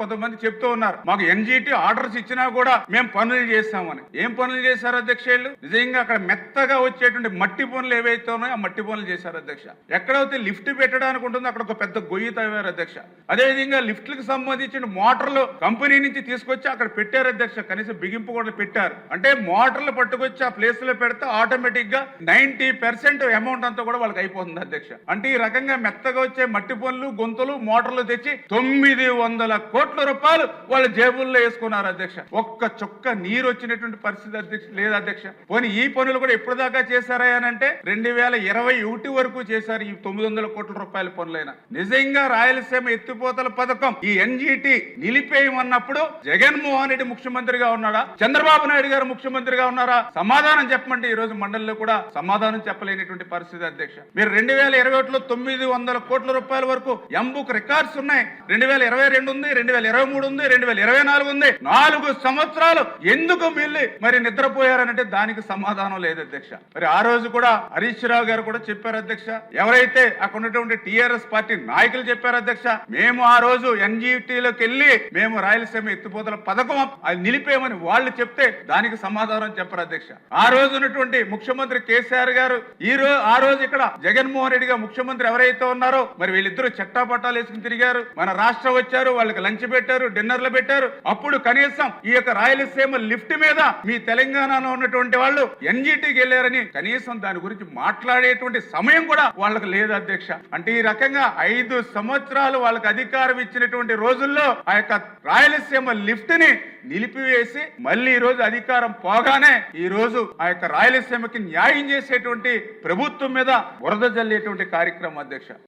కొంతమంది చెప్తూ ఉన్నారు మాకు ఎన్జిటి ఆర్డర్స్ ఇచ్చినా కూడా మేము పనులు చేస్తామని. ఏం పనులు చేశారు అధ్యక్ష? నిజంగా అక్కడ మెత్తగా వచ్చేటువంటి మట్టి పనులు ఏవైతే ఉన్నాయో ఆ మట్టి పనులు చేశారు అధ్యక్ష. ఎక్కడైతే లిఫ్ట్ పెట్టడానికి ఉంటుందో అక్కడ ఒక పెద్ద గొయ్యి తవ్వారు అధ్యక్ష. అదేవిధంగా లిఫ్ట్లకు సంబంధించిన మోటార్లు కంపెనీ నుంచి తీసుకొచ్చి అక్కడ పెట్టారు అధ్యక్ష. కనీసం బిగింపు కూడా పెట్టారు. అంటే మోటార్లు పట్టుకొచ్చి ఆ ప్లేస్ లో పెడితే ఆటోమేటిక్ గా 90% అమౌంట్ అంతా కూడా వాళ్ళకి అయిపోతుంది అధ్యక్ష. అంటే ఈ రకంగా మెత్తగా వచ్చే మట్టి పనులు, గొంతులు, మోటార్లు తెచ్చి 900 కోట్ల రూపాయలు వాళ్ళ జేబుల్లో వేసుకున్నారు అధ్యక్ష. ఒక్క చుక్క నీరు వచ్చినటువంటి పరిస్థితి అధ్యక్ష లేదు అధ్యక్ష. పోనీ ఈ పనులు కూడా ఎప్పుడు దాకా చేశారా అని అంటే 2021 వరకు చేశారు ఈ 900 కోట్ల రూపాయల పనులైనా. నిజంగా రాయలసీమ ఎత్తిపోతల పథకం ఈ ఎన్జిటి నిలిపేయమన్నప్పుడు జగన్మోహన్ రెడ్డి ముఖ్యమంత్రిగా ఉన్నాడా, చంద్రబాబు నాయుడు గారు ముఖ్యమంత్రిగా ఉన్నారా? సమాధానం చెప్పమంటే ఈ రోజు మండలిలో కూడా సమాధానం చెప్పలేనటువంటి పరిస్థితి అధ్యక్ష. మీరు 2021లో 900 కోట్ల రూపాయల వరకు ఎంబుక్ రికార్డ్స్ ఉన్నాయి. 2022 ఉంది, 2023 ఉంది, 2024 ఉంది. 4 సంవత్సరాలు ఎందుకు మిల్లి మరి నిద్రపోయారనంటే దానికి సమాధానం లేదు అధ్యక్ష. మరి ఆ రోజు కూడా హరీష్ రావు గారు కూడా చెప్పారు అధ్యక్ష. ఎవరైతే అక్కడ ఉన్నటువంటి టిఆర్ఎస్ పార్టీ నాయకులు చెప్పారు అధ్యక్ష, మేము ఆ రోజు ఎన్జిటిలోకి వెళ్ళి మేము రాయలసీమ ఎత్తిపోతల పథకం అది నిలిపేమని వాళ్ళు చెప్తే దానికి సమాధానం చెప్పారు అధ్యక్ష. ఆ రోజు ఉన్నటువంటి ముఖ్యమంత్రి కేసీఆర్ గారు ఆ రోజు ఇక్కడ జగన్మోహన్ రెడ్డి గారు ముఖ్యమంత్రి ఎవరైతే ఉన్నారో మరి వీళ్ళిద్దరూ చట్టాపట్టాలు వేసుకుని తిరిగారు. మన రాష్ట్రం వచ్చారు, వాళ్ళకి లంచ్ పెట్టారు, డిన్నర్లు పెట్టారు. అప్పుడు కనీసం ఈ యొక్క రాయలసీమ లిఫ్ట్ మీద మీ తెలంగాణలో ఉన్నటువంటి వాళ్ళు ఎన్జిటికి వెళ్ళారని కనీసం దాని గురించి మాట్లాడేటువంటి సమయం కూడా వాళ్ళకి లేదు అధ్యక్ష. అంటే ఈ రకంగా 5 సంవత్సరాలు వాళ్ళకి అధికారం ఇచ్చినటువంటి రోజుల్లో ఆ యొక్క రాయలసీమ లిఫ్ట్ ని నిలిపివేసి మళ్ళీ ఈ రోజు అధికారం పోగానే ఈ రోజు ఆ యొక్క రాయలసీమకి న్యాయం చేసేటువంటి ప్రభుత్వం మీద బురద జల్లేటువంటి కార్యక్రమం అధ్యక్ష.